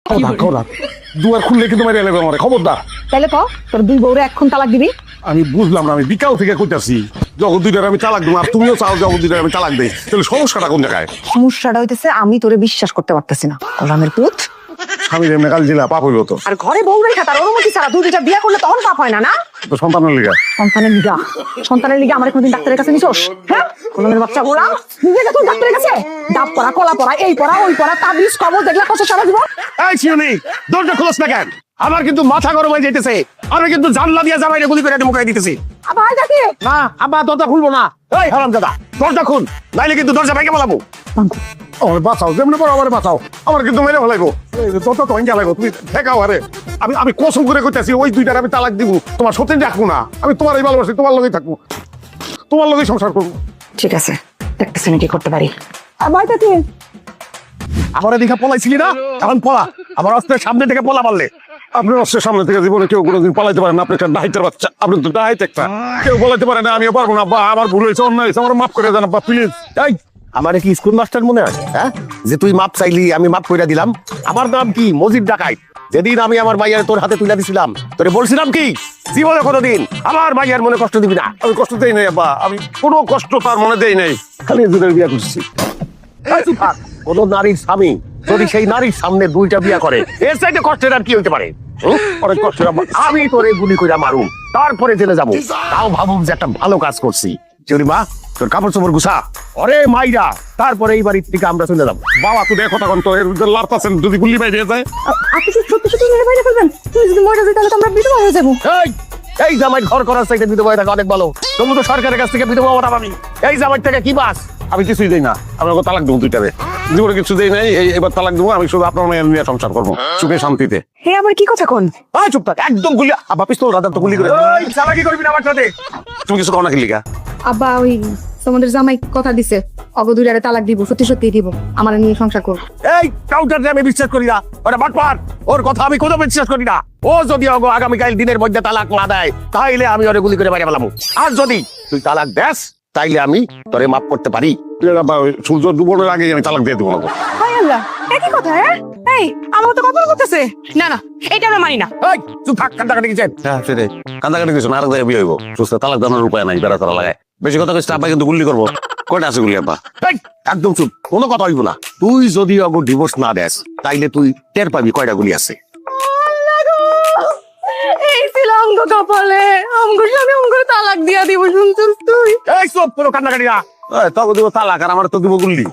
খবরদার দুয়ার খুললে কিন্তু মারিয়া লাগবে আমার, খবরদার। তাহলে ক তোর দুই বউরে এখন তালাক দিবি? আমি বুঝলাম না, আমি বিকাল থেকে কইতাছি জগৎ দুইটার আমি তালাক দেবো, আর তুমিও চাও জগৎ দুইটার আমি তালাক দেই, তাহলে সমস্যাটা কোন জায়গায়? সমস্যাটা হইতেছে আমি তোরে বিশ্বাস করতে পারতেছি না। গোলামের পুত, স্বামীর এমনি কাল দিলা পাপ হইলো তো। আর ঘরে বউ রেখা তার অনুমতি ছাড়া দুইটা বিয়ে করলে তখন পাপ হয় না? না তো সন্তানের লিগা। সন্তানের লিগা আমার কোনদিন ডাক্তারের কাছে নিছোস? হ্যাঁ, গোলামের বাচ্চা গোলাম, নিজেকে তুই ডাক্তারের কাছে ডাব পড়া, কলা পড়া, এই পড়া, ওই পড়া, তাবিজ কবজ দেখলে কত সারা জীবন। এই শিউনি, দরজা খোলস না কেন? আমার কিন্তু মাথা গরম হয়ে যাইতেছে, আমি কিন্তু জানলা দিয়ে জামাইরে গুলি করে মুখাই দিতেছি। আবার দেখি না আব্বা, দরজা খুলবো না। এই হারামজাদা, দরজা খুল, নাইলে কিন্তু দরজা ভেঙে ফেলাবো। আমার বাঁচাও, যেমনি পারো আমার বাঁচাও, আমার কিন্তু মেরে ফেলাইবো। যত তো ইঙ্গা লাগো, তুমি ঠেকাও। আরে আমি আমি কসম করে কইতাছি, ওই দুইটার আমি তালাক দিব, তোমার সত্যি রাখবো না। আমি তোমার এই ভালোবাসি, তোমার লগেই থাকবো, তোমার লগেই সংসার করবো। ঠিক আছে, দেখতেছি কি করতে পারি। আবার দেখি আমার এদিকে পলাইছিলি না, এখন পলা। আমার অস্ত্রের সামনে থেকে পলা পারলে। আপনার অস্ত্রের সামনে থেকে জীবনে কেউ কোনোদিন পলাইতে পারে না। আপনি একটা ডাইটের বাচ্চা, আপনি তো ডাইট একটা, কেউ পলাইতে পারে না। আমিও পারবো না। বা আমার ভুল হয়েছে, অন্যায় হয়েছে, আমার মাফ করে দেন বা প্লিজ। এই আমার কি স্কুল মাস্টার মনে হয়? হ্যাঁ, যে তুই মাপ চাইলি আমি মাপ কইরা দিলাম? আমার নাম কি মজিদ ডাকাইত। যেদিন আমি আমার মাইয়ার তোর হাতে তুলে দিছিলাম, তোরে বলছিলাম কি জীবনে কোনোদিন আমার মাইয়ার মনে কষ্ট দিবি না। আমি কষ্ট দেই নাই আব্বা, আমি কোনো কষ্ট তার মনে দেই নাই, খালি দুধের বিয়ে করছি। কোন নারীর স্বামী যদি সেই নারীর সামনে দুইটা বিয়া করে, এর চাইতে কষ্টের আর কি হইতে পারে? অনেক কষ্ট আব্বা। আমি তোরে গুলি কইরা মারুম, তারপরে জেলে যাবো, তাও ভাবুম যে একটা ভালো কাজ করছি। চুরিমা, তোর কাপড় চোপড় গুছা, অরে মাইরা, তারপরে এই বাড়ির থেকে আমরা চলে যাবো। বাবা তুই দেখো তখন তো এর লাড়তাছেন, যদি গুলি বাইরে যায়। আপনি কি সত্যি সত্যি মেরে বাইরে ফেলবেন? তুমি যদি মরে যাই তাহলে তো আমরা বিধবা হয়ে যাবো। এই এই জামাই ঘর করার চাইতে বিধবা হয়ে থাকা অনেক ভালো। তুমি তো সরকারের কাছ থেকে বিধবা হওয়া পাবি, এই জামাই থেকে কি বাস? আমি কিছুই দেই না, আমি ওকে তালাক দেবো দুইটারে। জীবনে কিছু দেই নাই, এবার তালাক দেবো। আমি শুধু আপনার মেয়ের নিয়ে সংসার করবো সুখে শান্তিতে। হে আবার কি কথা কোন? এই চুপ থাক, একদম গুলি। আব্বা পিস্তল রাদার তো গুলি করে। এই শালা কি করবি না আমার সাথে? তুমি কিছু কও না কি লিগা? আব্বা ওই তোমাদের জামাই কথা দিছে অগদুইরারে তালাক দিব, সত্যি সত্যি দিব, আমার নিয়ে সংসার করব। এই কাউন্টারে আমি বিশ্বাস করি না, ওটা বাটপার, ওর কথা আমি কোনো বিশ্বাস করি না। ও যদি আগামীকাল দিনের মধ্যে তালাক না দেয়, তাইলে আমি ওরে গুলি করে বাইরে ফেলাবো। আর যদি তুই তালাক দেস, তাইলে আমি তোরে মাফ করতে পারি। সূর্য ডুবোর আগে আমি তালাক দিয়ে দেবো না। হায় আল্লাহ, একই কথা। হ্যাঁ, এই আমার তো কথা বলতেছে। না না, এটা আমরা মানি না। এই তুই থাক, কান্দাকাটি গেছেন। হ্যাঁ সেটাই, কান্দাকাটি কিছু না, আর জায়গায় বিয়ে হইব। সুস্থ তালাক দেওয়ার উপায় নাই, বেড়া তারা লাগায়। বেশি কথা কইছে আব্বা কিন্তু গুলি করবো। কয়টা আছে গুলি আব্বা? এই একদম চুপ, কোনো কথা হইব না। তুই যদি অগো ডিভোর্স না দেস, তাইলে তুই টের পাবি কয়টা গুলি আছে। এই ছিল আমগো কপালে, আমগো স্বামী আমগো তালাক দিয়া দিব, শুনছিস তুই? এই সব কোনো কান্দাকাটি না। তবে দিব তালাক, আর আমার তো দিব গুল্লি।